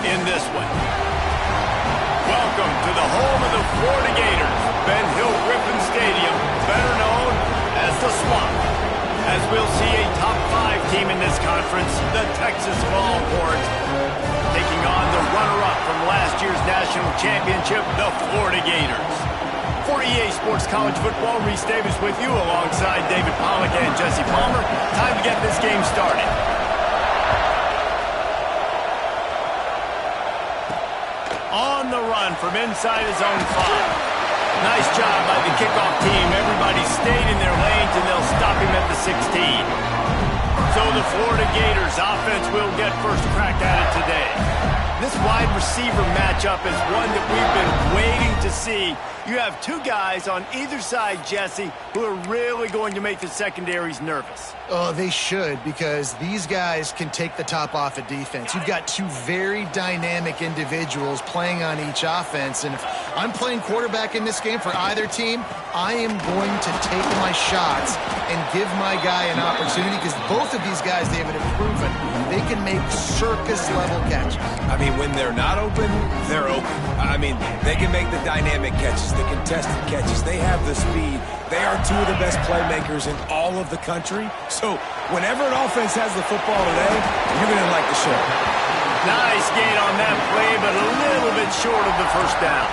in this one. Welcome to the home of the Florida Gators, Ben Hill Griffin Stadium, better known as the Swamp. As we'll see a top 5 team in this conference, the Texas Longhorns, taking on the runner-up from last year's national championship, the Florida Gators. For EA Sports College Football, Reese Davis with you alongside David Pollack and Jesse Palmer. Time to get this game started. On the run from inside his own 5. Nice job by the kickoff team. Everybody stayed in their lanes, and they'll stop him at the 16. So the Florida Gators offense will get first crack at it today. This wide receiver matchup is one that we've been waiting to see. You have 2 guys on either side, Jesse, who are really going to make the secondaries nervous. Oh, they should, because these guys can take the top off of defense. You've got 2 very dynamic individuals playing on each offense, and if I'm playing quarterback in this game for either team, I am going to take my shots and give my guy an opportunity, because both of these guys, David, have proven they can make circus-level catches. I mean, when they're not open, they're open. I mean, they can make the dynamic catches, the contested catches. They have the speed. They are 2 of the best playmakers in all of the country. So whenever an offense has the football today, you're going to like the show. Nice gain on that play, but a little bit short of the first down.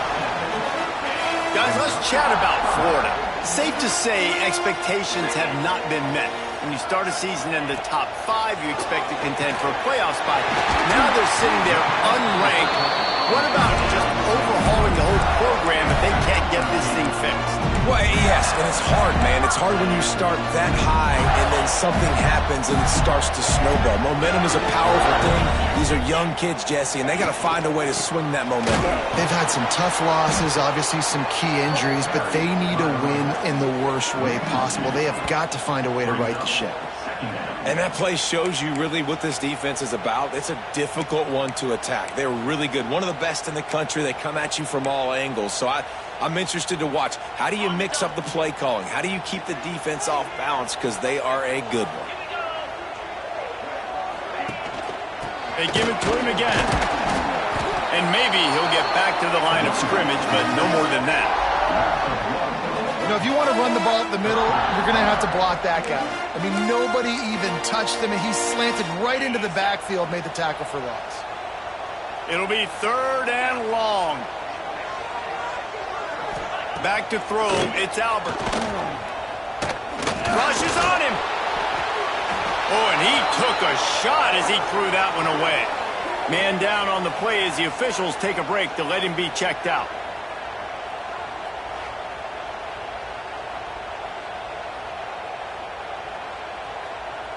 Guys, let's chat about Florida. Safe to say expectations have not been met. When you start a season in the top 5, you expect to contend for a playoff spot. Now they're sitting there unranked. What about just overhauling the whole program if they can't get this thing fixed? Well, yes, and it's hard, man. It's hard when you start that high and then something happens and it starts to snowball. Momentum is a powerful thing. These are young kids, Jesse, and they got to find a way to swing that momentum. They've had some tough losses, obviously some key injuries, but they need to win in the worst way possible. They have got to find a way to right the ship. And that play shows you really what this defense is about. It's a difficult one to attack. They're really good. One of the best in the country. They come at you from all angles. So I'm interested to watch. How do you mix up the play calling? How do you keep the defense off balance? Because they are a good one. They give it to him again. And maybe he'll get back to the line of scrimmage, but no more than that. You know, if you want to run the ball up the middle, you're going to have to block that guy. I mean, nobody even touched him, and he slanted right into the backfield, made the tackle for loss. It'll be 3rd and long. Back to throw. It's Albert. Rushes on him. Oh, and he took a shot as he threw that one away. Man down on the play as the officials take a break to let him be checked out.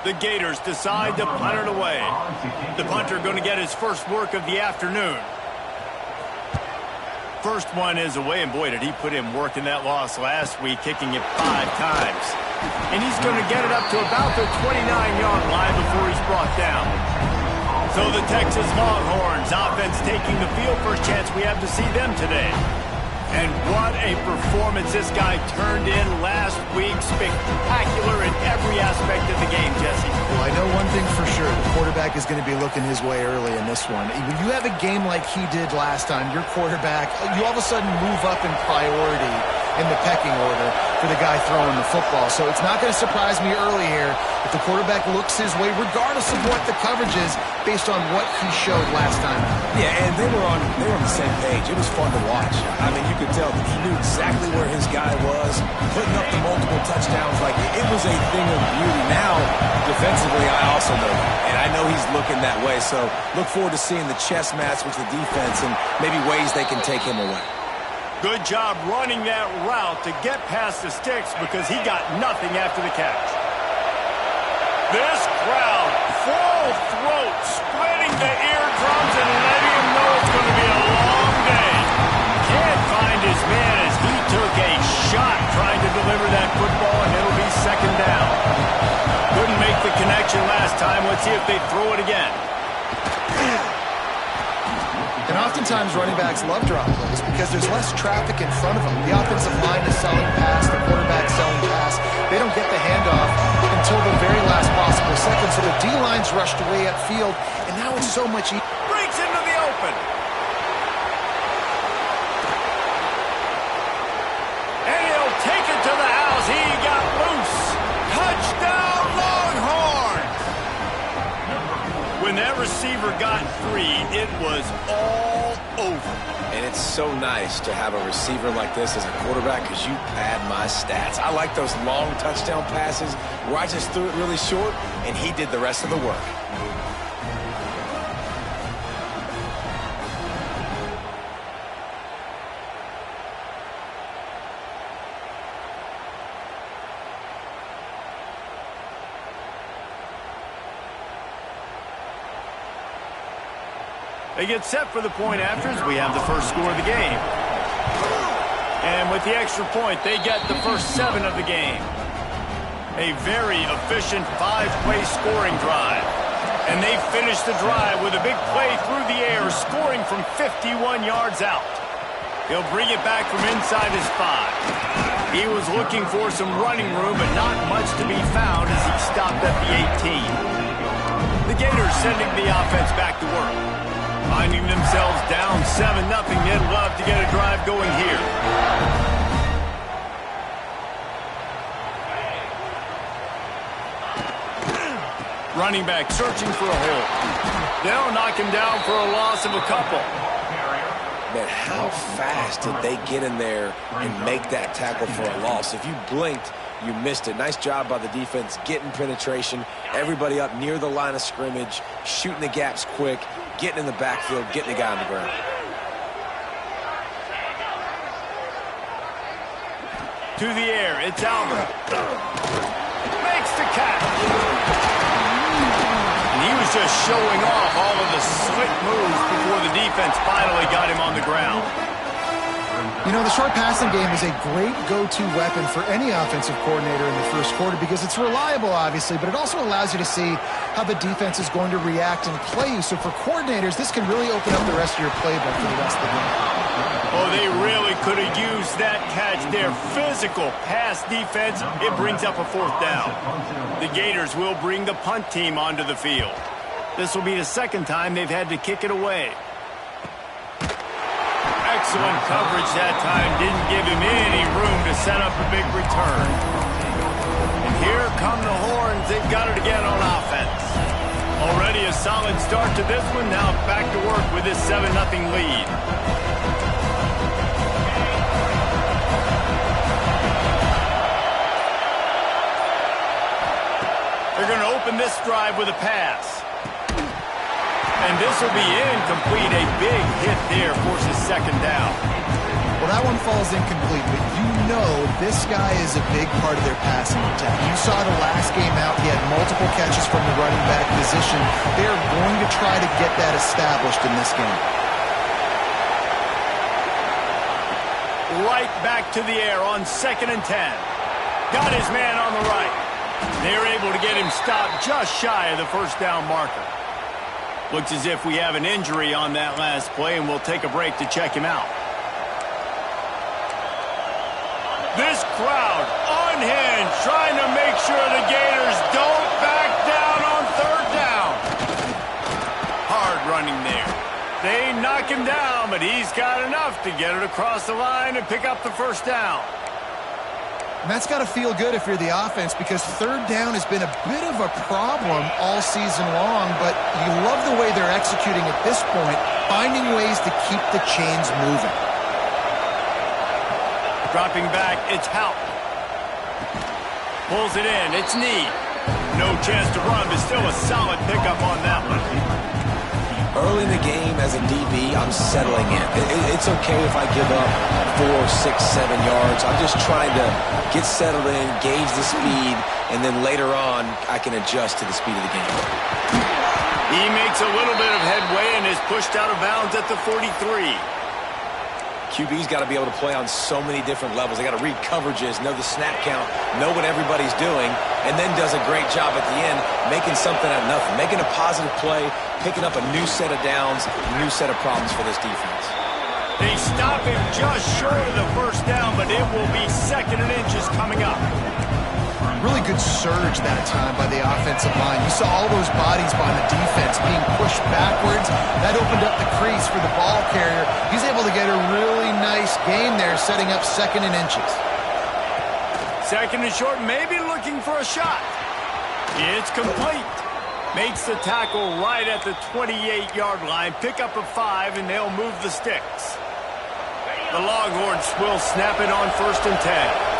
The Gators decide to punt it away. The punter going to get his first work of the afternoon. First one is away, and boy, did he put in work in that loss last week, kicking it 5 times. And he's going to get it up to about the 29-yard line before he's brought down. So the Texas Longhorns offense taking the field. First chance we have to see them today. And what a performance this guy turned in last week. Spectacular in every aspect of the game, Jesse. Well, I know one thing for sure. The quarterback is going to be looking his way early in this one. When you have a game like he did last time, your quarterback, you all of a sudden move up in priority in the pecking order for the guy throwing the football. So it's not going to surprise me early here if the quarterback looks his way, regardless of what the coverage is, based on what he showed last time. Yeah, and they were on the same page. It was fun to watch. I mean, you could tell that he knew exactly where his guy was, putting up the multiple touchdowns. Like, it was a thing of beauty. Now, defensively, I also know that, and I know he's looking that way. So look forward to seeing the chess match with the defense and maybe ways they can take him away. Good job running that route to get past the sticks because he got nothing after the catch. This crowd, full throat, splitting the eardrums and letting him know it's going to be a long day. Can't find his man as he took a shot trying to deliver that football, and it'll be 2nd down. Couldn't make the connection last time. Let's see if they throw it again. And oftentimes running backs love drop plays because there's less traffic in front of them. The offensive line is selling pass, the quarterback selling pass. They don't get the handoff until the very last possible second. So the D-line's rushed away upfield, and now it's so much easier. Breaks into the open. receiver got free, it was all over. And it's so nice to have a receiver like this as a quarterback because you pad my stats. I like those long touchdown passes where I just threw it really short and he did the rest of the work. They get set for the point afters. We have the first score of the game. And with the extra point, they get the first 7 of the game. A very efficient 5-play scoring drive. And they finish the drive with a big play through the air, scoring from 51 yards out. He'll bring it back from inside his 5. He was looking for some running room, but not much to be found as he stopped at the 18. The Gators sending the offense back to work. Finding themselves down 7-0, they'd love to get a drive going here. Running back searching for a hole. They'll knock him down for a loss of a couple. Man, how fast did they get in there and make that tackle for a loss? If you blinked, you missed it. Nice job by the defense getting penetration. Everybody up near the line of scrimmage, shooting the gaps quick, getting in the backfield, getting the guy on the ground. To the air, it's Albert. Makes the catch. And he was just showing off all of the slick moves before the defense finally got him on the ground. You know, the short passing game is a great go-to weapon for any offensive coordinator in the first quarter because it's reliable, obviously, but it also allows you to see how the defense is going to react and play you. So for coordinators, this can really open up the rest of your playbook for the rest of the game. Oh, they really could have used that catch there. Physical pass defense, it brings up a 4th down. The Gators will bring the punt team onto the field. This will be the 2nd time they've had to kick it away. Excellent coverage that time. Didn't give him any room to set up a big return. And here come the Horns. They've got it again on offense. Already a solid start to this one. Now back to work with this 7-0 lead. They're going to open this drive with a pass. And this will be incomplete. A big hit there forces 2nd down. Well, that one falls incomplete, but you know this guy is a big part of their passing attack. You saw the last game out. He had multiple catches from the running back position. They're going to try to get that established in this game. Right back to the air on 2nd and 10. Got his man on the right. They're able to get him stopped just shy of the 1st down marker. Looks as if we have an injury on that last play, and we'll take a break to check him out. This crowd unhinged, trying to make sure the Gators don't back down on 3rd down. Hard running there. They knock him down, but he's got enough to get it across the line and pick up the 1st down. And that's got to feel good if you're the offense because 3rd down has been a bit of a problem all season long, but you love the way they're executing at this point, finding ways to keep the chains moving. Dropping back, it's Houck. Pulls it in, it's Need. No chance to run, but still a solid pickup on that one. Early in the game as a DB, I'm settling in. It's okay if I give up 4, 6, 7 yards. I'm just trying to get settled in, gauge the speed, and then later on, I can adjust to the speed of the game. He makes a little bit of headway and is pushed out of bounds at the 43. QB's got to be able to play on so many different levels. They got to read coverages, know the snap count, know what everybody's doing, and then does a great job at the end making something out of nothing, making a positive play, picking up a new set of downs, a new set of problems for this defense. They stop him just short of the 1st down, but it will be 2nd and inches coming up. Really good surge that time by the offensive line. You saw all those bodies by the defense being pushed backwards. That opened up the crease for the ball carrier. He's able to get a really nice gain there, setting up 2nd and inches. 2nd and short, maybe looking for a shot. It's complete. Makes the tackle right at the 28-yard line. Pick up a 5, and they'll move the sticks. The Longhorns will snap it on 1st and 10.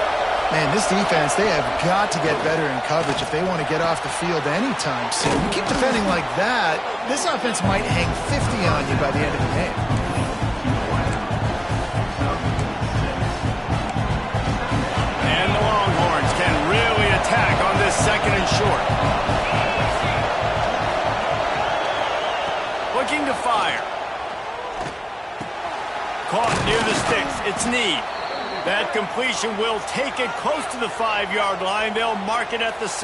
Man, this defense, they have got to get better in coverage if they want to get off the field anytime soon. You keep defending like that, this offense might hang 50 on you by the end of the game. And the Longhorns can really attack on this 2nd and short. Looking to fire. Caught near the sticks. It's Need. That completion will take it close to the 5-yard line. They'll mark it at the 6.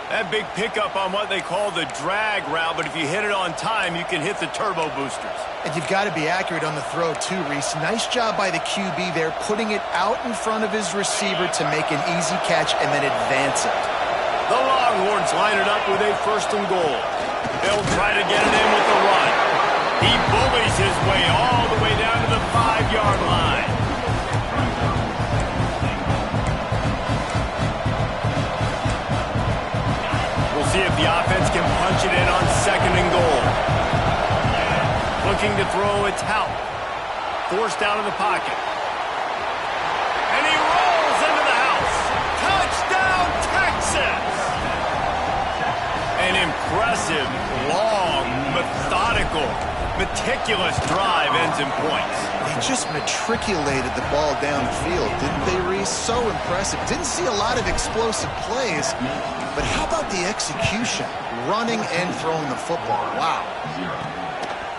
That big pickup on what they call the drag route, but if you hit it on time, you can hit the turbo boosters. And you've got to be accurate on the throw too, Reese. Nice job by the QB there, putting it out in front of his receiver to make an easy catch and then advance it. The Longhorns line it up with a 1st and goal. They'll try to get it in with the run. He bullies his way all the way down to the 5-yard line. See if the offense can punch it in on 2nd and goal. Looking to throw, it's Hout. Forced out of the pocket. And he rolls into the house. Touchdown, Texas! An impressive, long, methodical, meticulous drive ends in points. They just matriculated the ball down the field, didn't they, Reese? So impressive. Didn't see a lot of explosive plays, but how about the execution? Running and throwing the football. Wow.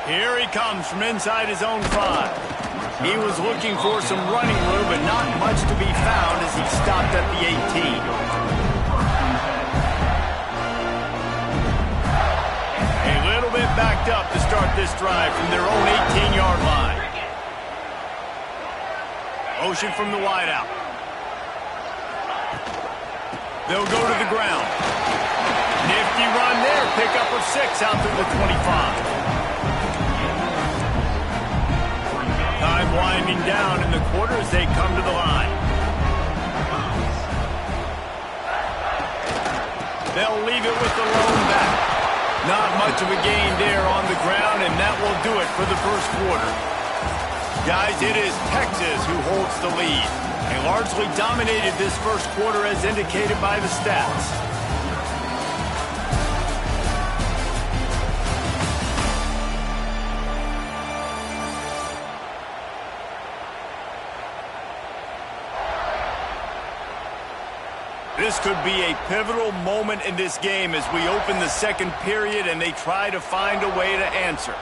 Here he comes from inside his own 5. He was looking for some running room, but not much to be found as he stopped at the 18. A little bit backed up to start this drive from their own 18-yard line. Motion from the wideout. They'll go to the ground. Nifty run there. Pickup of 6 out to the 25. Time winding down in the quarter as they come to the line. They'll leave it with the lone back. Not much of a gain there on the ground, and that will do it for the 1st quarter. Guys, it is Texas who holds the lead. They largely dominated this 1st quarter as indicated by the stats. This could be a pivotal moment in this game as we open the 2nd period and they try to find a way to answer.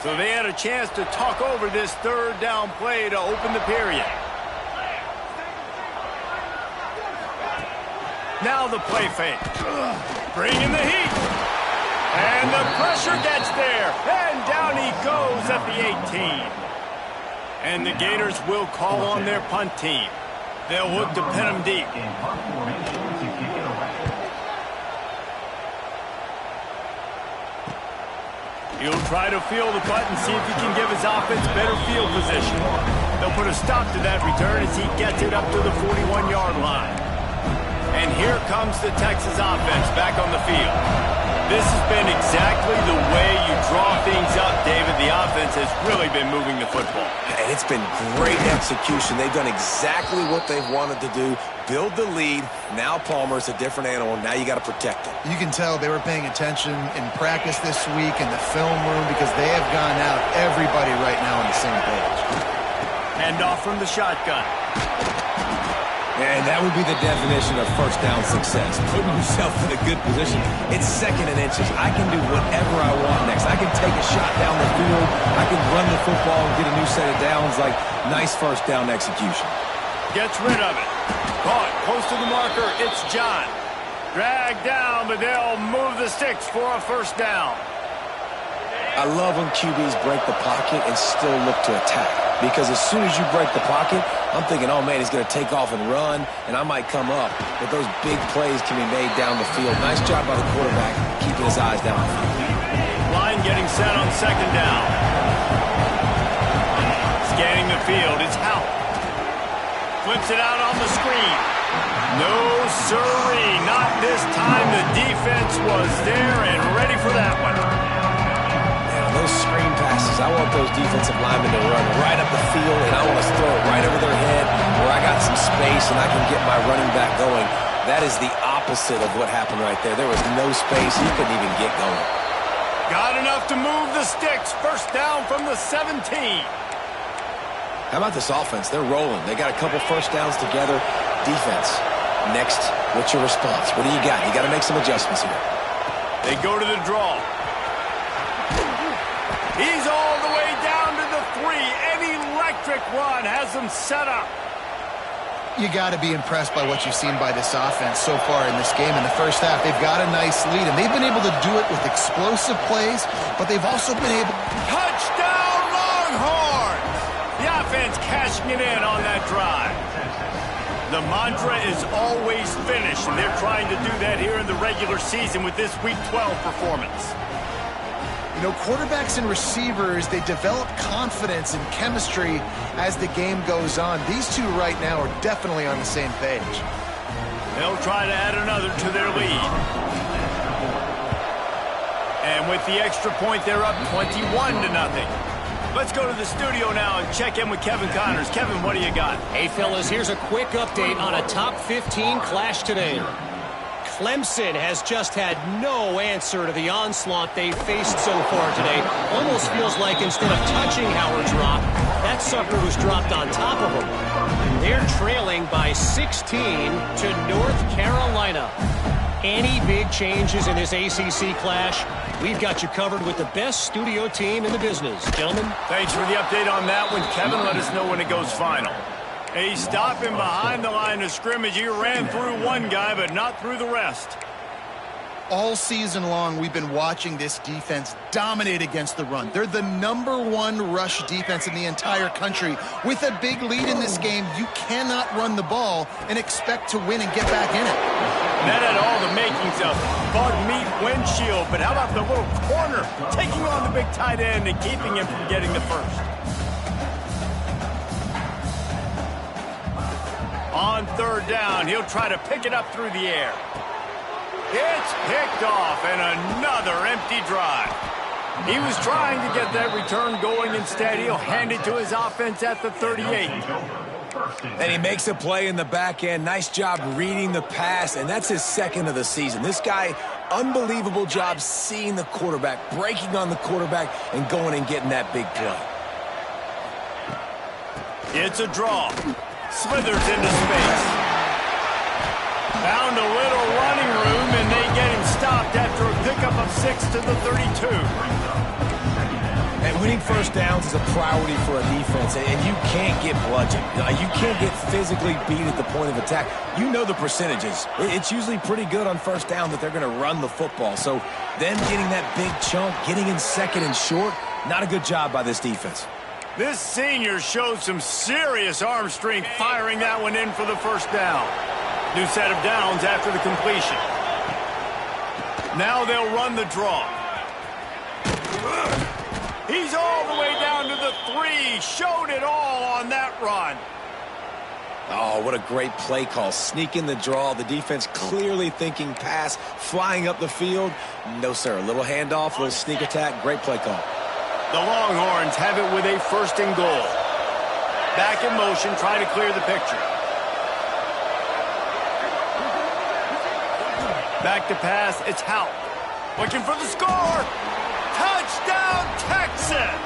So they had a chance to talk over this 3rd down play to open the period. Now the play fake. Bringing the heat. And the pressure gets there. And down he goes at the 18. And the Gators will call on their punt team. They'll look to pin him deep. He'll try to feel the punt and see if he can give his offense better field position. They'll put a stop to that return as he gets it up to the 41-yard line. And here comes the Texas offense back on the field. This has been exactly the way you draw things up, David. The offense has really been moving the football. And it's been great execution. They've done exactly what they've wanted to do. Build the lead. Now Palmer's a different animal. Now you got to protect him. You can tell they were paying attention in practice this week in the film room because they have gone out everybody right now on the same page. Hand off from the shotgun. And that would be the definition of 1st down success. Putting yourself in a good position. It's 2nd and inches. I can do whatever I want next. I can take a shot down the field. I can run the football and get a new set of downs. Like, nice 1st down execution. Gets rid of it. Caught close to the marker. It's John. Dragged down, but they'll move the sticks for a 1st down. I love when QBs break the pocket and still look to attack. Because as soon as you break the pocket, I'm thinking, oh, man, he's going to take off and run, and I might come up. But those big plays can be made down the field. Nice job by the quarterback, keeping his eyes down the field. Line getting set on 2nd down. Scanning the field, it's Howe. Flips it out on the screen. No sirree, not this time. The defense was there and ready for that one. Yeah, those screen passes, I want those defensive linemen to run right up the field, and I want to throw it right over their head where I got some space and I can get my running back going. That is the opposite of what happened right there. There was no space. He couldn't even get going. Got enough to move the sticks. First down from the 17. How about this offense? They're rolling. They got a couple first downs together. Defense. Next, what's your response? What do you got? You got to make some adjustments here. They go to the draw. He's all the way down to the 3. An electric run has them set up. You got to be impressed by what you've seen by this offense so far in this game. In the first half, they've got a nice lead, and they've been able to do it with explosive plays, but they've also been able... Touchdown, Longhorns! The offense cashing it in on that drive. The mantra is always finish, and they're trying to do that here in the regular season with this Week 12 performance. You know, quarterbacks and receivers, they develop confidence and chemistry as the game goes on. These two right now are definitely on the same page. They'll try to add another to their lead. And with the extra point, they're up 21-0. Let's go to the studio now and check in with Kevin Connors. Kevin, what do you got? Hey, fellas, here's a quick update on a top 15 clash today. Clemson has just had no answer to the onslaught they've faced so far today. Almost feels like instead of touching Howard's rock, that sucker was dropped on top of him. They're trailing by 16 to North Carolina. Any big changes in this ACC clash? We've got you covered with the best studio team in the business. Gentlemen. Thanks for the update on that one, Kevin. Let us know when it goes final. A stopping behind the line of scrimmage. He ran through one guy, but not through the rest. All season long, we've been watching this defense dominate against the run. They're the #1 rush defense in the entire country. With a big lead in this game, you cannot run the ball and expect to win and get back in it. That had all the makings of bug meat windshield, but how about the little corner taking on the big tight end and keeping him from getting the first? On third down, he'll try to pick it up through the air. It's picked off, and another empty drive. He was trying to get that return going. Instead, he'll hand it to his offense at the 38. And he makes a play in the back end. Nice job reading the pass, and that's his second of the season. This guy, unbelievable job seeing the quarterback, breaking on the quarterback, and going and getting that big play. It's a draw. Slithers into space. Found a little running room, and they get him stopped after a pickup of 6 to the 32. And winning first downs is a priority for a defense, and you can't get bludgeoned. You can't get physically beat at the point of attack. You know the percentages. It's usually pretty good on first down that they're going to run the football. So them getting that big chunk, getting in second and short, not a good job by this defense. This senior showed some serious arm strength firing that one in for the first down. New set of downs after the completion. Now they'll run the draw. He's all the way down to the 3. Showed it all on that run. Oh, what a great play call. Sneak in the draw. The defense clearly thinking pass, flying up the field. No, sir. A little handoff, a little sneak attack. Great play call. The Longhorns have it with a 1st and goal. Back in motion, try to clear the picture. Back to pass, it's Howe. Looking for the score. Touchdown, Texas!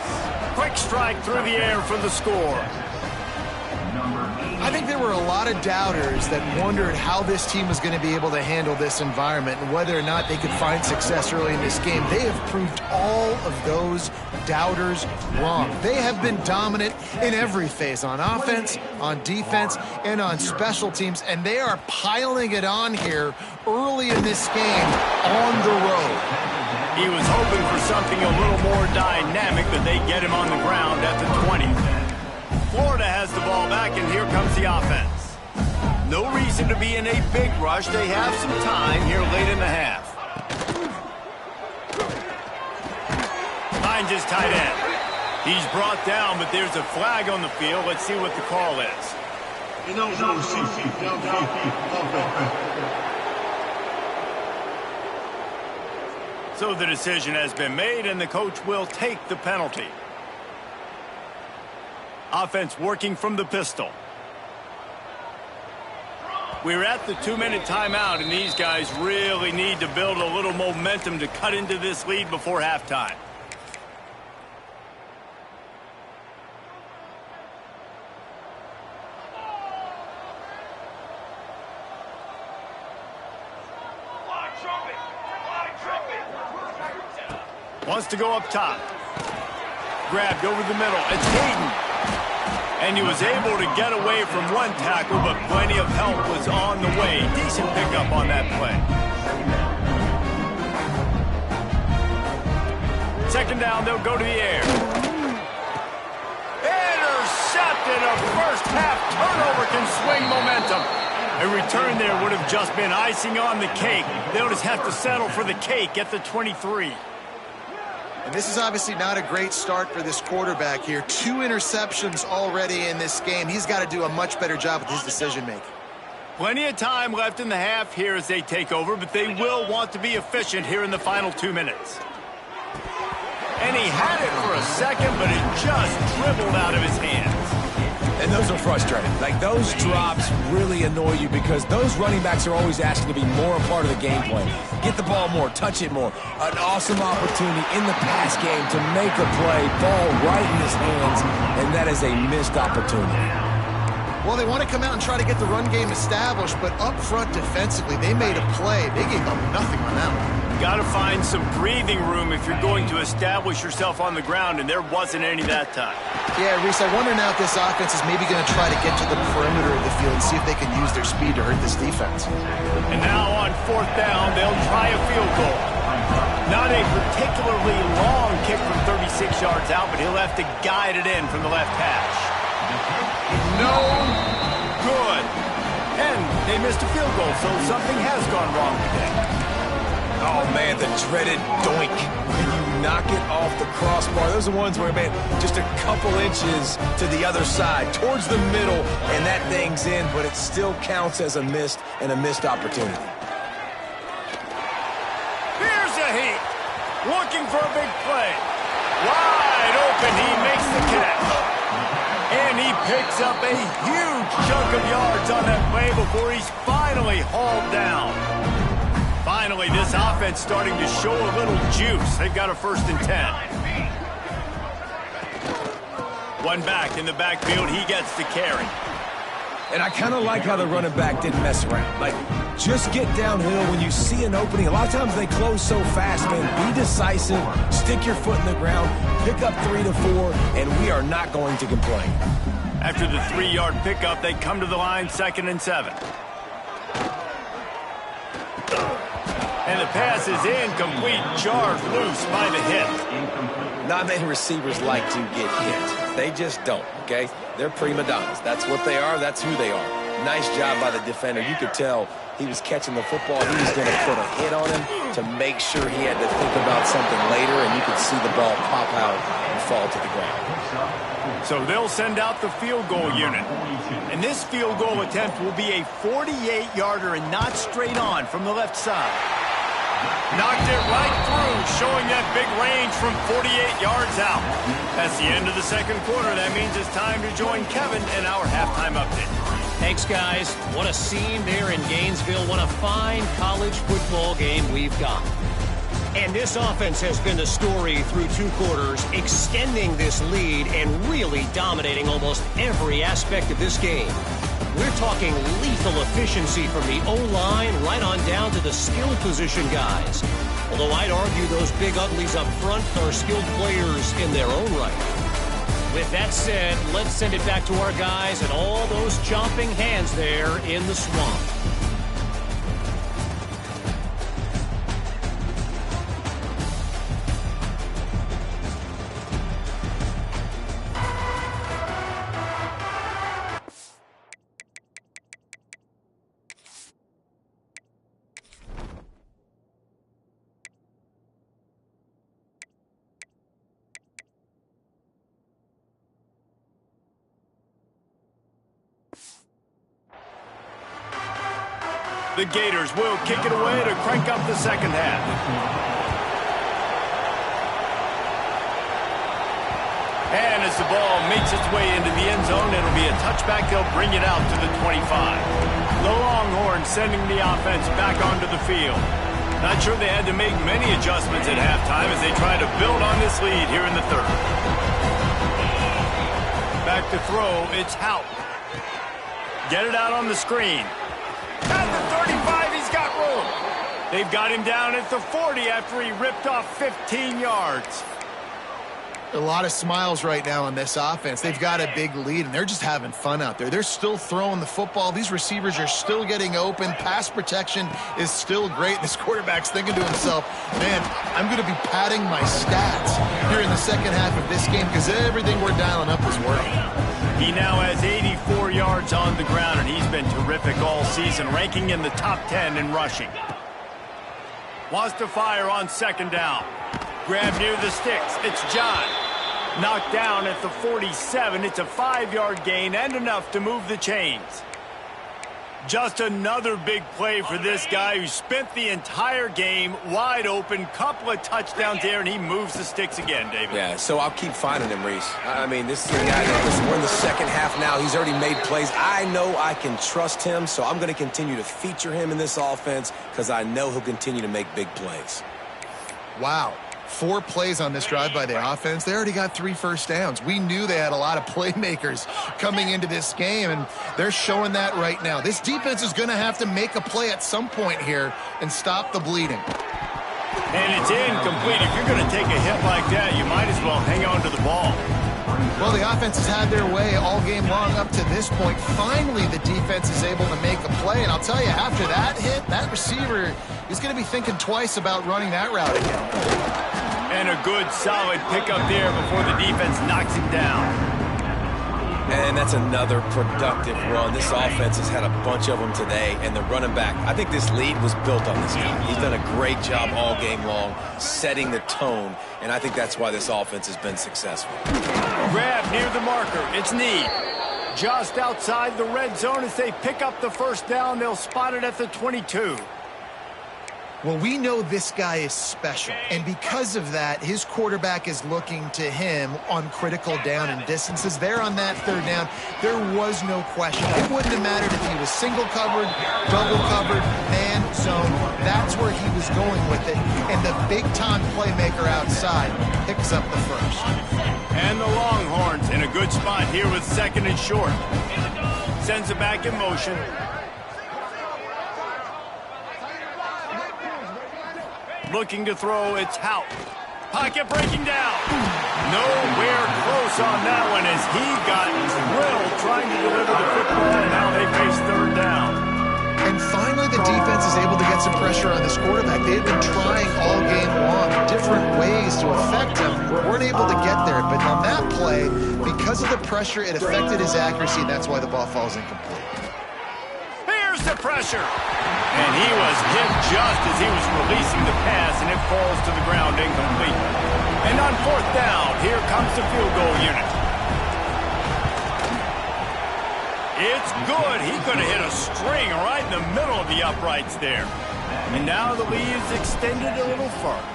Quick strike through the air for the score. I think there were a lot of doubters that wondered how this team was going to be able to handle this environment and whether or not they could find success early in this game. They have proved all of those doubters wrong. They have been dominant in every phase, on offense, on defense, and on special teams, and they are piling it on here early in this game on the road. He was hoping for something a little more dynamic, but they get him on the ground at the 20. Florida has the ball back, and here comes the offense. No reason to be in a big rush. They have some time here late in the half. Finds his tight end. He's brought down, but there's a flag on the field. Let's see what the call is. So the decision has been made, and the coach will take the penalty. Offense working from the pistol. We're at the 2-minute timeout, and these guys really need to build a little momentum to cut into this lead before halftime. Wants to go up top. Grabbed over the middle. It's Hayden. And he was able to get away from one tackle, but plenty of help was on the way. Decent pickup on that play. Second down, they'll go to the air. Intercepted. A first half turnover can swing momentum. A return there would have just been icing on the cake. They'll just have to settle for the cake at the 23. And this is obviously not a great start for this quarterback here. 2 interceptions already in this game. He's got to do a much better job with his decision-making. Plenty of time left in the half here as they take over, but they will want to be efficient here in the final 2 minutes. And he had it for a second, but it just dribbled out of his hands. And those are frustrating. Like, those drops really annoy you because those running backs are always asking to be more a part of the game plan. Get the ball more, touch it more. An awesome opportunity in the pass game to make a play, ball right in his hands, and that is a missed opportunity. Well, they want to come out and try to get the run game established, but up front defensively, they made a play. They gave up nothing on that one. Got to find some breathing room if you're going to establish yourself on the ground, and there wasn't any that time. Yeah, Reese, I wonder now if this offense is maybe going to try to get to the perimeter of the field and see if they can use their speed to hurt this defense. And now on 4th down, they'll try a field goal. Not a particularly long kick from 36 yards out, but he'll have to guide it in from the left hash. No good. And they missed a field goal, so something has gone wrong today. Oh, man, the dreaded doink. When you knock it off the crossbar, those are ones where, man, just a couple inches to the other side, towards the middle, and that thing's in, but it still counts as a missed opportunity. Here's a heat. Looking for a big play. Wide open, he makes the catch. And he picks up a huge chunk of yards on that play before he's finally hauled down. Finally, this offense starting to show a little juice. They've got a 1st and 10. One back in the backfield. He gets the carry. And I kind of like how the running back didn't mess around. Like, just get downhill when you see an opening. A lot of times they close so fast, man. Be decisive. Stick your foot in the ground. Pick up 3 to 4, and we are not going to complain. After the 3-yard pickup, they come to the line 2nd and 7. And the pass is incomplete, charged loose by the hit. Not many receivers like to get hit. They just don't, okay? They're prima donnas. That's what they are. That's who they are. Nice job by the defender. You could tell he was catching the football. He was going to put a hit on him to make sure he had to think about something later, and you could see the ball pop out and fall to the ground. So they'll send out the field goal unit. And this field goal attempt will be a 48-yarder and not straight on from the left side. Knocked it right through, showing that big range from 48 yards out. That's the end of the 2nd quarter. That means it's time to join Kevin in our halftime update. Thanks, guys. What a scene there in Gainesville. What a fine college football game we've got. And this offense has been the story through 2 quarters, extending this lead and really dominating almost every aspect of this game. We're talking lethal efficiency from the O-line right on down to the skilled position guys. Although I'd argue those big uglies up front are skilled players in their own right. With that said, let's send it back to our guys and all those chomping hands there in the swamp. The Gators will kick it away to crank up the second half. And as the ball makes its way into the end zone, it'll be a touchback. They'll bring it out to the 25. The Longhorns sending the offense back onto the field. Not sure they had to make many adjustments at halftime as they try to build on this lead here in the third. Back to throw, it's Hout. Get it out on the screen. At the 35, he's got room. They've got him down at the 40 after he ripped off 15 yards. A lot of smiles right now on this offense. They've got a big lead, and they're just having fun out there. They're still throwing the football. These receivers are still getting open. Pass protection is still great. This quarterback's thinking to himself, man, I'm going to be padding my stats here in the second half of this game because everything we're dialing up is working. He now has 84 yards on the ground, and he's been terrific all season, ranking in the top 10 in rushing. Wants to fire on second down. Grab near the sticks. It's John. Knocked down at the 47. It's a 5-yard gain and enough to move the chains. Just another big play for this guy who spent the entire game wide open. Couple of touchdowns there, and he moves the sticks again, David. Yeah, so I'll keep finding him, Reese. I mean, this is a guy that we're in the second half now. He's already made plays. I know I can trust him, so I'm going to continue to feature him in this offense because I know he'll continue to make big plays. Wow. 4 plays on this drive by the offense. They already got 3 first downs. We knew they had a lot of playmakers coming into this game, and they're showing that right now. This defense is going to have to make a play at some point here and stop the bleeding. And it's incomplete. If you're going to take a hit like that, you might as well hang on to the ball. Well, the offense has had their way all game long up to this point. Finally, the defense is able to make a play, and I'll tell you, after that hit, that receiver is going to be thinking twice about running that route again. And a good, solid pickup there before the defense knocks him down. And that's another productive run. This offense has had a bunch of them today, and the running back, I think this lead was built on this guy. He's done a great job all game long, setting the tone, and I think that's why this offense has been successful. Grab near the marker. It's Need. Just outside the red zone as they pick up the first down. They'll spot it at the 22. Well, we know this guy is special, and because of that, his quarterback is looking to him on critical down and distances. There on that third down, there was no question. It wouldn't have mattered if he was single covered, double covered, man zone. That's where he was going with it, and the big-time playmaker outside picks up the first. And the Longhorns in a good spot here with second and short. Sends it back in motion. Looking to throw, it's Hout. Pocket breaking down. Nowhere close on that one as he got drilled trying to deliver the football, and now they face third down. And finally, the defense is able to get some pressure on this quarterback. They had been trying all game long different ways to affect him. Weren't able to get there, but on that play, because of the pressure, it affected his accuracy, and that's why the ball falls incomplete. Here's the pressure. And he was hit just as he was releasing the pass, and it falls to the ground incomplete. And on fourth down, here comes the field goal unit. It's good. He could have hit a string right in the middle of the uprights there. And now the lead is extended a little further.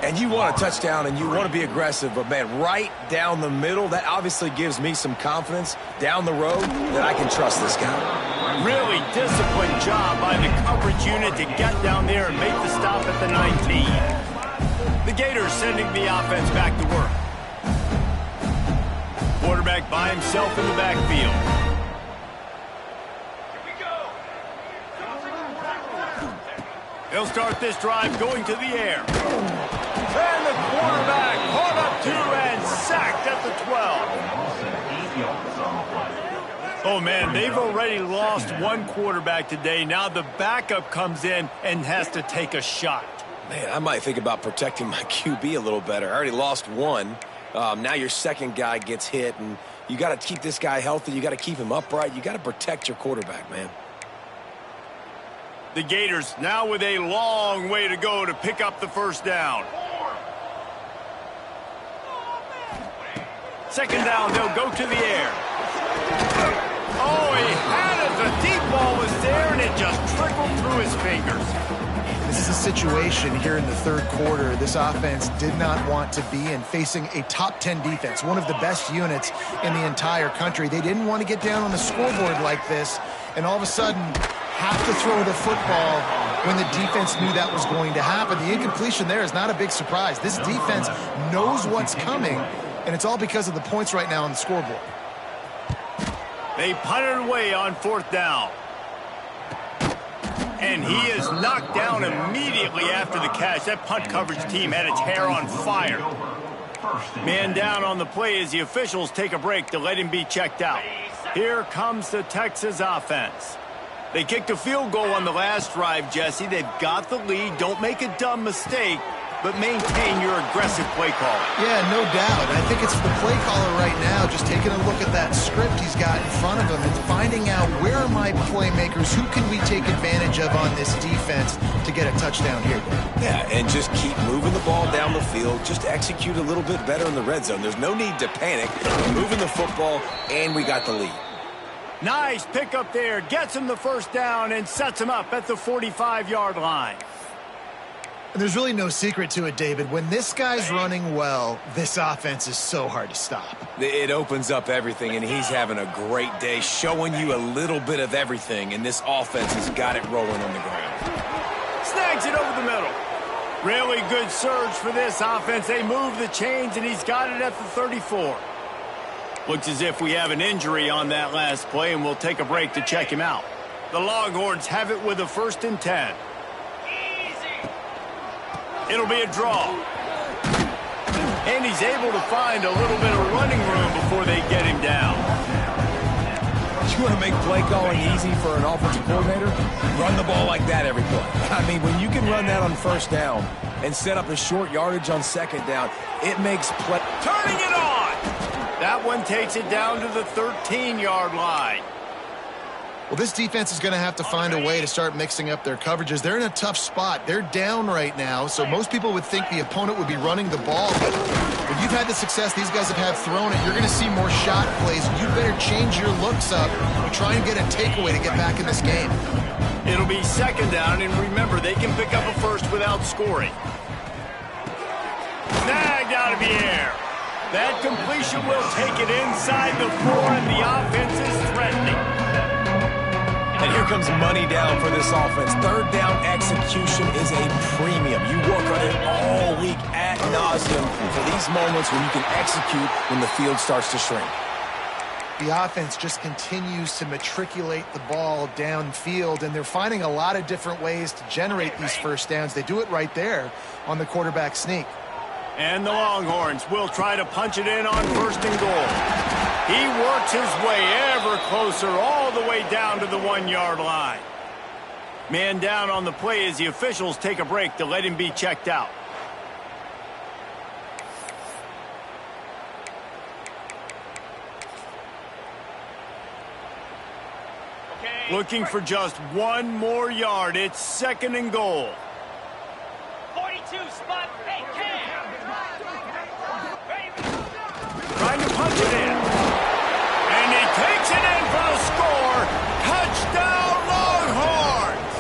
And you want a touchdown and you want to be aggressive, but man, right down the middle, that obviously gives me some confidence down the road that I can trust this guy. Really disciplined job by the coverage unit to get down there and make the stop at the 19. The Gators sending the offense back to work. Quarterback by himself in the backfield. They'll start this drive going to the air. And the quarterback caught up to and sacked at the 12. Oh, man, they've already lost one quarterback today. Now the backup comes in and has to take a shot. Man, I might think about protecting my QB a little better. I already lost one. Now your second guy gets hit, and you got to keep this guy healthy. You got to keep him upright. You got to protect your quarterback, man. The Gators now with a long way to go to pick up the first down. Second down, they'll go to the air. Oh, he had it. The deep ball was there, and it just trickled through his fingers. This is a situation here in the third quarter this offense did not want to be in, facing a top 10 defense, one of the best units in the entire country. They didn't want to get down on the scoreboard like this and all of a sudden have to throw the football when the defense knew that was going to happen. The incompletion there is not a big surprise. This defense knows what's coming, and it's all because of the points right now on the scoreboard. They punted away on fourth down. And he is knocked down immediately after the catch. That punt coverage team had its hair on fire. Man down on the play as the officials take a break to let him be checked out. Here comes the Texas offense. They kicked a field goal on the last drive, Jesse. They've got the lead. Don't make a dumb mistake, but maintain your aggressive play call. Yeah, no doubt. I think it's the play caller right now just taking a look at that script he's got in front of him and finding out where are my playmakers, who can we take advantage of on this defense to get a touchdown here. Yeah, and just keep moving the ball down the field. Just execute a little bit better in the red zone. There's no need to panic. We're moving the football, and we got the lead. Nice pickup there. Gets him the first down and sets him up at the 45-yard line. And there's really no secret to it, David. When this guy's running well, this offense is so hard to stop. It opens up everything, and he's having a great day, showing you a little bit of everything, and this offense has got it rolling on the ground. Snags it over the middle. Really good surge for this offense. They move the chains, and he's got it at the 34. Looks as if we have an injury on that last play, and we'll take a break to check him out. The Longhorns have it with a 1st and 10. It'll be a draw. And he's able to find a little bit of running room before they get him down. You want to make play calling easy for an offensive coordinator? Run the ball like that every play. I mean, when you can run that on first down and set up a short yardage on second down, it makes play. Turning it on! That one takes it down to the 13-yard line. Well, this defense is going to have to find a way to start mixing up their coverages. They're in a tough spot. They're down right now, so most people would think the opponent would be running the ball. But if you've had the success these guys have thrown it, you're going to see more shot plays. You better change your looks up and try and get a takeaway to get back in this game. It'll be second down, and remember, they can pick up a first without scoring. Snagged out of the air. That completion will take it inside the 4, and the offense is threatening. And here comes money down for this offense. Third down execution is a premium. You work on it all week ad nauseum for these moments when you can execute when the field starts to shrink. The offense just continues to matriculate the ball downfield, and they're finding a lot of different ways to generate these first downs. They do it right there on the quarterback sneak. And the Longhorns will try to punch it in on 1st and goal. He works his way ever closer all the way down to the 1-yard line. Man down on the play as the officials take a break to let him be checked out. Looking for just one more yard. It's 2nd and goal. 42 spot, hey, Trying to punch it in. And he takes it in for the score. Touchdown, Longhorns!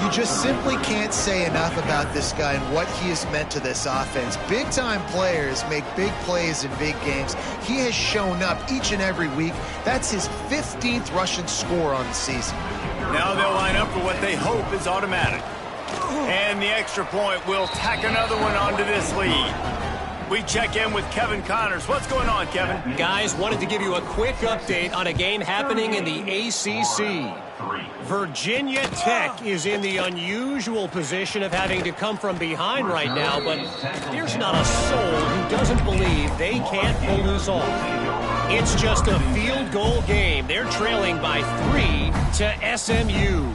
You just simply can't say enough about this guy and what he has meant to this offense. Big-time players make big plays in big games. He has shown up each and every week. That's his 15th rushing score on the season. Now they'll line up for what they hope is automatic. And the extra point will tack another one onto this lead. We check in with Kevin Connors. What's going on, Kevin? Guys, wanted to give you a quick update on a game happening in the ACC. Virginia Tech is in the unusual position of having to come from behind right now, but there's not a soul who doesn't believe they can't pull this off. It's just a field goal game. They're trailing by 3 to SMU.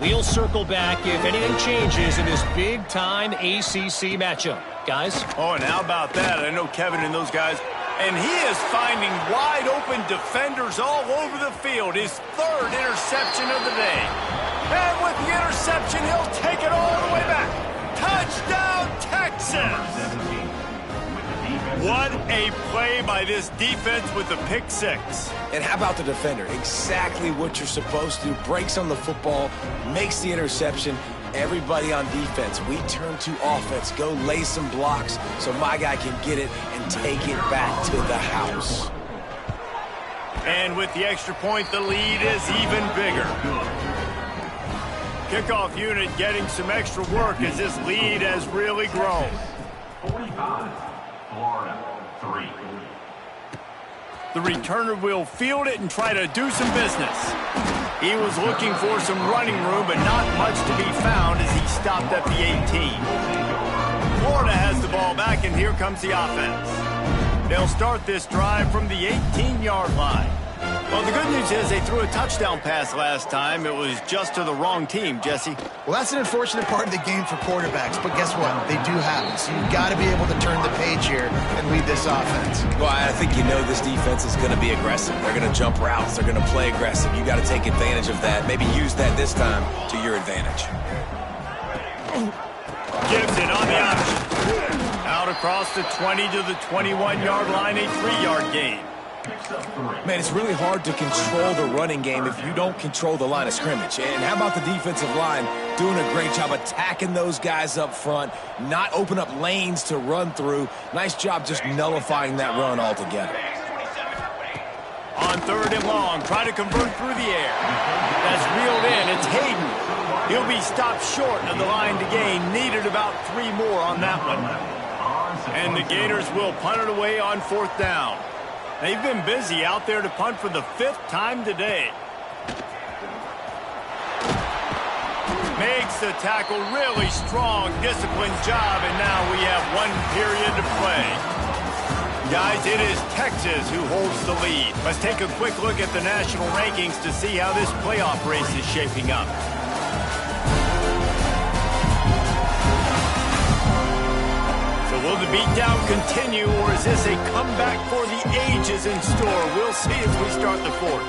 We'll circle back if anything changes in this big-time ACC matchup. Guys? Oh, and how about that? I know Kevin and those guys. And he is finding wide-open defenders all over the field. His 3rd interception of the day. And with the interception, he'll take it all the way back. Touchdown, Texas! What a play by this defense with the pick six. And how about the defender? Exactly what you're supposed to do. Breaks on the football, makes the interception. Everybody on defense, we turn to offense. Go lay some blocks so my guy can get it and take it back to the house. And with the extra point, the lead is even bigger. Kickoff unit getting some extra work as this lead has really grown. 45, Florida, 3. The returner will field it and try to do some business. He was looking for some running room, but not much to be found as he stopped at the 18. Florida has the ball back, and here comes the offense. They'll start this drive from the 18-yard line. Well, the good news is they threw a touchdown pass last time. It was just to the wrong team, Jesse. Well, that's an unfortunate part of the game for quarterbacks, but guess what? They do happen. So you've got to be able to turn the page here and lead this offense. Well, I think you know this defense is going to be aggressive. They're going to jump routes. They're going to play aggressive. You got to take advantage of that. Maybe use that this time to your advantage. Gibson on the option. Out across the 20 to the 21-yard line, a 3-yard gain. Man, it's really hard to control the running game if you don't control the line of scrimmage. And how about the defensive line doing a great job attacking those guys up front, not open up lanes to run through. Nice job just nullifying that run altogether. On 3rd and long, try to convert through the air. That's reeled in. It's Hayden. He'll be stopped short of the line to gain. Needed about 3 more on that one. And the Gators will punt it away on 4th down. They've been busy out there to punt for the 5th time today. Makes the tackle really strong, disciplined job, and now we have 1 period to play. Guys, it is Texas who holds the lead. Let's take a quick look at the national rankings to see how this playoff race is shaping up. Will the beatdown continue, or is this a comeback for the ages in store? We'll see as we start the 4th.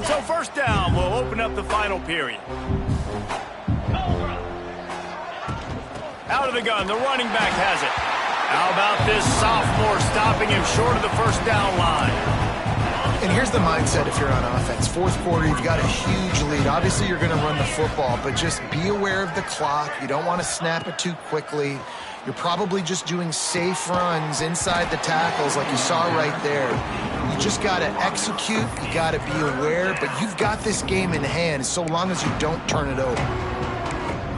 So 1st down, we'll open up the final period. Out of the gun, the running back has it. How about this sophomore stopping him short of the 1st down line? And here's the mindset if you're on offense. 4th quarter, you've got a huge lead. Obviously, you're going to run the football, but just be aware of the clock. You don't want to snap it too quickly. You're probably just doing safe runs inside the tackles like you saw right there. You just got to execute. You got to be aware, but you've got this game in hand so long as you don't turn it over.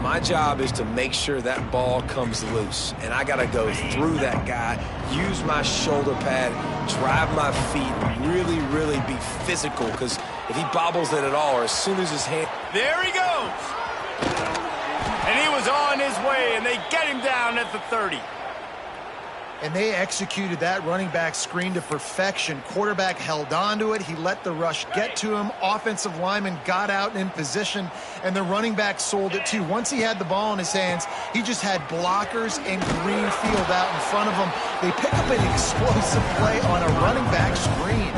My job is to make sure that ball comes loose, and I got to go through that guy, use my shoulder pad, drive my feet, really, really be physical, because if he bobbles it at all, or as soon as his hand... There he goes! And he was on his way, and they get him down at the 30. And they executed that running back screen to perfection. Quarterback held on to it. He let the rush get to him. Offensive lineman got out in position, and the running back sold it too. Once he had the ball in his hands, he just had blockers and green field out in front of him. They pick up an explosive play on a running back screen.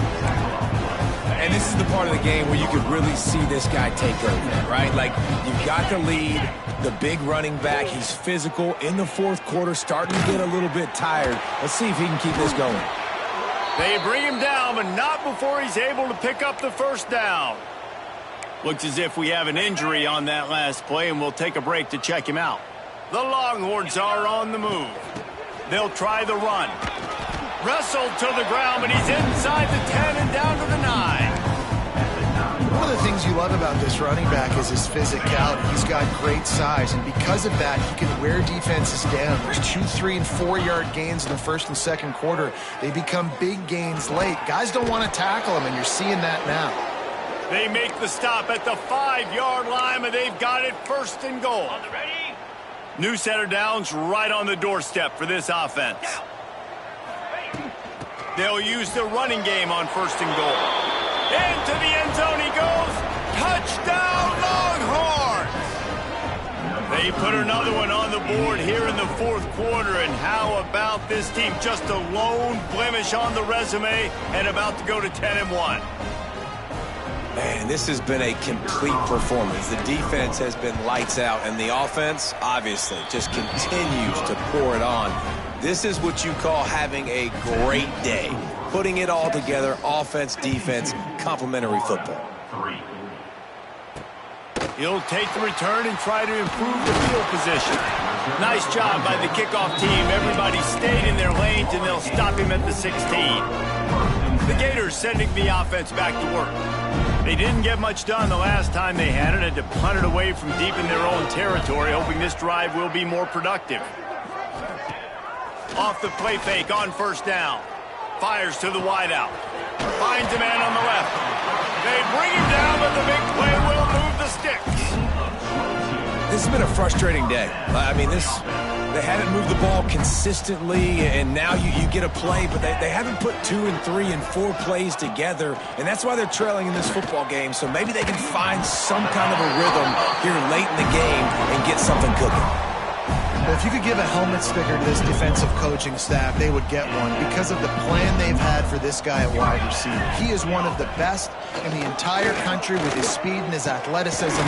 And this is the part of the game where you could really see this guy take over, right? Like, you've got the lead, the big running back. He's physical in the 4th quarter, starting to get a little bit tired. Let's see if he can keep this going. They bring him down, but not before he's able to pick up the 1st down. Looks as if we have an injury on that last play, and we'll take a break to check him out. The Longhorns are on the move. They'll try the run. Wrestled to the ground, but he's inside the 10 and down to the 9. One of the things you love about this running back is his physicality. He's got great size, and because of that, he can wear defenses down. There's 2, 3, and 4-yard gains in the 1st and 2nd quarter. They become big gains late. Guys don't want to tackle him, and you're seeing that now. They make the stop at the 5-yard line, but they've got it 1st and goal. New set of downs right on the doorstep for this offense. They'll use the running game on 1st and goal. Into the end zone he goes. Touchdown, Longhorns! They put another one on the board here in the 4th quarter, and how about this team? Just a lone blemish on the resume and about to go to 10-1. Man, this has been a complete performance. The defense has been lights out, and the offense, obviously, just continues to pour it on. This is what you call having a great day. Putting it all together, offense, defense, complementary football. 3. He'll take the return and try to improve the field position. Nice job by the kickoff team. Everybody stayed in their lanes, and they'll stop him at the 16. The Gators sending the offense back to work. They didn't get much done the last time they had it, had to punt it away from deep in their own territory, hoping this drive will be more productive. Off the play fake on first down. Fires to the wideout. Finds a man on the left. They bring him down, but the big play will move the sticks. This has been a frustrating day. I mean, they haven't moved the ball consistently, and now you get a play, but they haven't put 2 and 3 and 4 plays together, and that's why they're trailing in this football game. So maybe they can find some kind of a rhythm here late in the game and get something cooking. Well, if you could give a helmet sticker to this defensive coaching staff, they would get one because of the plan they've had for this guy at wide receiver. He is one of the best in the entire country with his speed and his athleticism,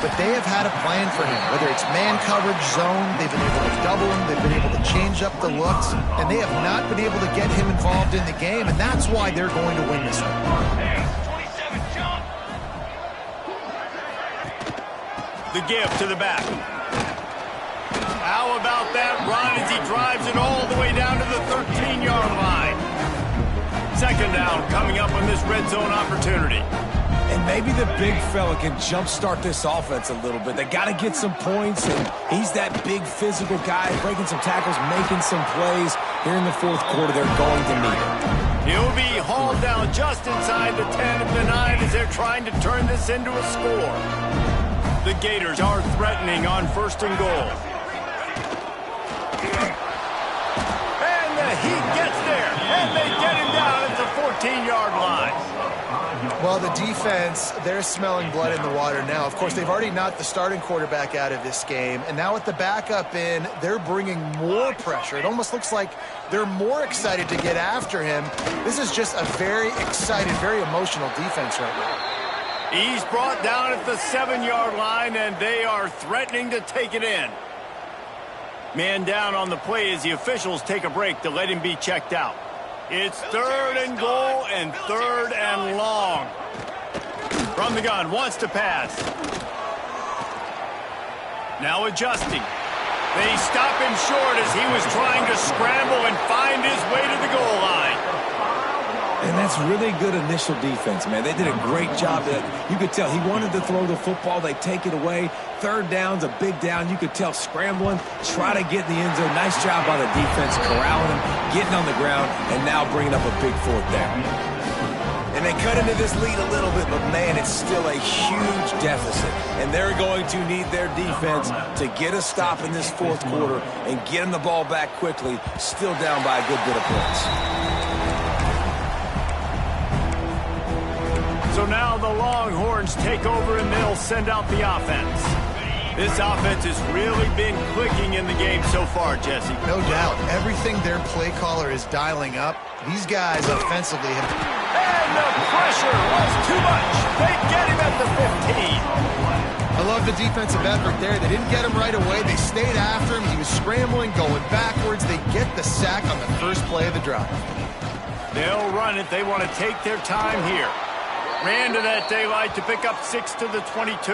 but they have had a plan for him. Whether it's man coverage, zone, they've been able to double him, they've been able to change up the looks, and they have not been able to get him involved in the game, and that's why they're going to win this one. 27, jump. The give to the back. How about that run as he drives it all the way down to the 13-yard line? Second down coming up on this red zone opportunity. And maybe the big fella can jumpstart this offense a little bit. They got to get some points, and he's that big physical guy, breaking some tackles, making some plays. Here in the fourth quarter, they're going to need him. He'll be hauled down just inside the 10 of the 9 as they're trying to turn this into a score. The Gators are threatening on first and goal. And the heat gets there, and they get him down at the 14-yard line. Well, the defense, they're smelling blood in the water now. Of course, they've already knocked the starting quarterback out of this game, and now with the backup in, they're bringing more pressure. It almost looks like they're more excited to get after him. This is just a very excited, very emotional defense right now. He's brought down at the 7-yard line, and they are threatening to take it in. Man down on the play as the officials take a break to let him be checked out. It's third and goal and third and long. From the gun, wants to pass. Now adjusting. They stop him short as he was trying to scramble and find his way to the goal line. And that's really good initial defense, man. They did a great job. You could tell he wanted to throw the football. They take it away. Third down's a big down. You could tell scrambling, try to get in the end zone. Nice job by the defense, corralling him, getting on the ground, and now bringing up a big fourth down. And they cut into this lead a little bit, but, man, it's still a huge deficit. And they're going to need their defense to get a stop in this fourth quarter and get them the ball back quickly, still down by a good bit of points. So now the Longhorns take over and they'll send out the offense. This offense has really been clicking in the game so far, Jesse. No doubt. Everything their play caller is dialing up, these guys offensively have... And the pressure was too much. They get him at the 15. I love the defensive effort there. They didn't get him right away. They stayed after him. He was scrambling, going backwards. They get the sack on the first play of the drive. They'll run it. They want to take their time here. Ran to that daylight to pick up 6 to the 22.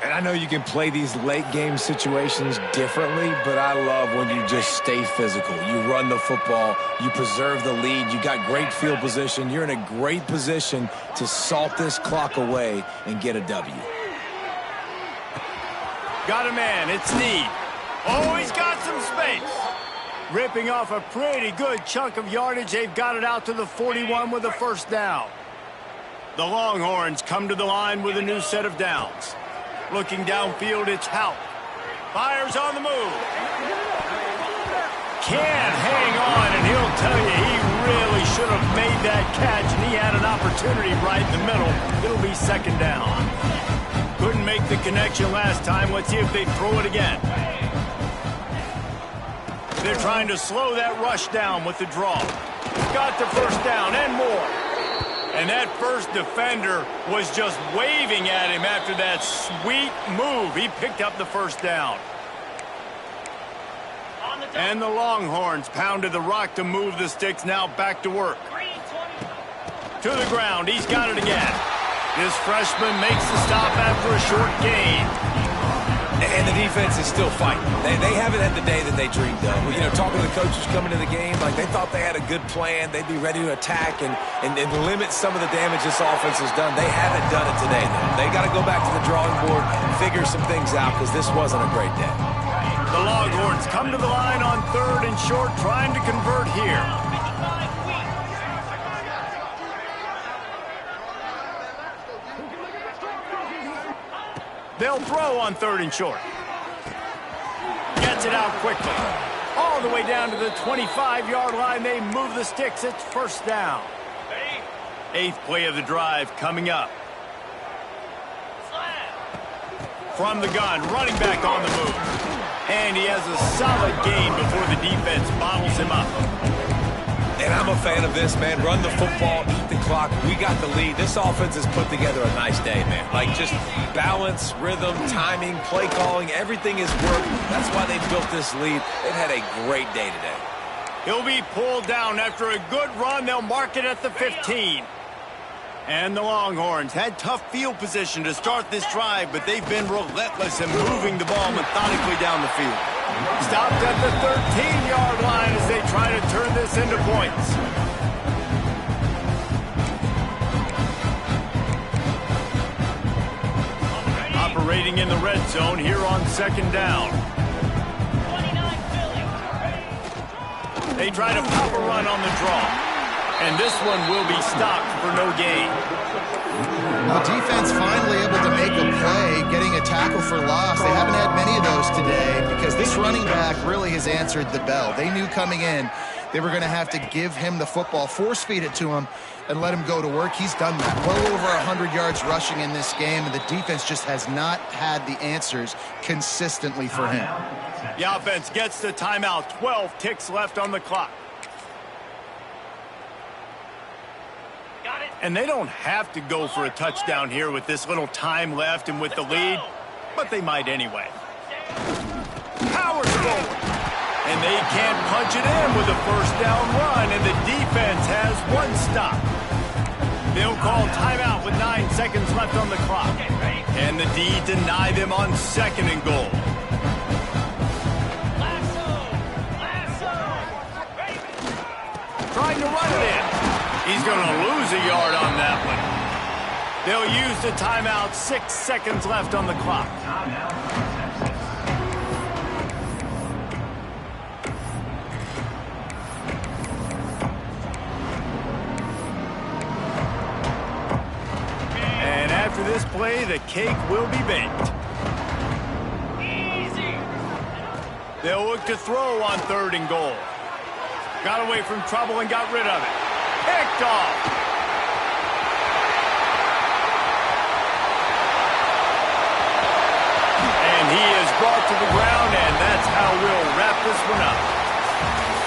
And I know you can play these late game situations differently, but I love when you just stay physical. You run the football, you preserve the lead, you got great field position. You're in a great position to salt this clock away and get a W. Got a man, it's Snead. Oh, he's got some space. Ripping off a pretty good chunk of yardage. They've got it out to the 41 with a first down. The Longhorns come to the line with a new set of downs. Looking downfield, it's Hout. Fires on the move. Can't hang on, and he'll tell you he really should have made that catch, and he had an opportunity right in the middle. It'll be second down. Couldn't make the connection last time. Let's see if they throw it again. They're trying to slow that rush down with the draw. Got the first down and more. And that first defender was just waving at him after that sweet move. He picked up the first down. And the Longhorns pounded the rock to move the sticks, now back to work. To the ground, he's got it again. This freshman makes the stop after a short gain. And the defense is still fighting. They haven't had the day that they dreamed of. You know, talking to the coaches coming to the game, like they thought they had a good plan. They'd be ready to attack and limit some of the damage this offense has done. They haven't done it today, though. They got to go back to the drawing board, figure some things out, because this wasn't a great day. The Longhorns come to the line on 3rd and short, trying to convert here. They'll throw on 3rd and short. Gets it out quickly. All the way down to the 25-yard line. They move the sticks. It's first down. 8th play of the drive coming up. From the gun, running back on the move. And he has a solid gain before the defense bottles him up. And I'm a fan of this, man. Run the football, eat the clock. We got the lead. This offense has put together a nice day, man. Like, just balance, rhythm, timing, play calling, everything has worked. That's why they built this lead. They've had a great day today. He'll be pulled down after a good run. They'll mark it at the 15. And the Longhorns had tough field position to start this drive, but they've been relentless in moving the ball methodically down the field. Stopped at the 13-yard line as they try to turn this into points. Operating in the red zone here on 2nd down. They try to pop a run on the draw. And this one will be stopped for no gain. The defense finally able to make a play, getting a tackle for loss. They haven't had many of those today because this running back really has answered the bell. They knew coming in they were going to have to give him the football, force feed it to him, and let him go to work. He's done that. Well over 100 yards rushing in this game, and the defense just has not had the answers consistently for him. The offense gets the timeout. 12 ticks left on the clock. And they don't have to go for a touchdown here with this little time left and with the lead, but they might anyway. Powers forward. And they can't punch it in with a first down run, and the defense has one stop. They'll call timeout with 9 seconds left on the clock. And the D deny them on 2nd and goal. Trying to run it in. He's going to lose a yard on that one. They'll use the timeout. 6 seconds left on the clock. And after this play, the cake will be baked. They'll look to throw on 3rd and goal. Got away from trouble and got rid of it. Picked off. And he is brought to the ground, and that's how we'll wrap this one up.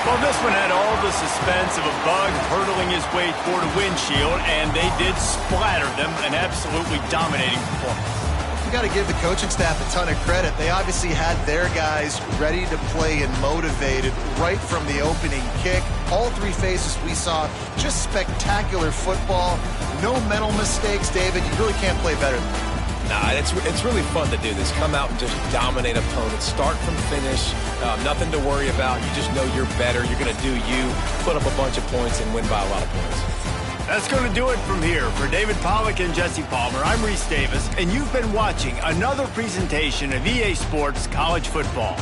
Well, this one had all the suspense of a bug hurtling his way toward a windshield, and they did splatter them. An absolutely dominating performance. You got to give the coaching staff a ton of credit. They obviously had their guys ready to play and motivated right from the opening kick. All 3 phases we saw, just spectacular football. No mental mistakes, David. You really can't play better than that. Nah, it's really fun to do this. Come out and just dominate opponents. Start from finish. Nothing to worry about. You just know you're better. You're going to do you, put up a bunch of points, and win by a lot of points. That's going to do it from here. For David Pollack and Jesse Palmer, I'm Reese Davis, and you've been watching another presentation of EA Sports College Football.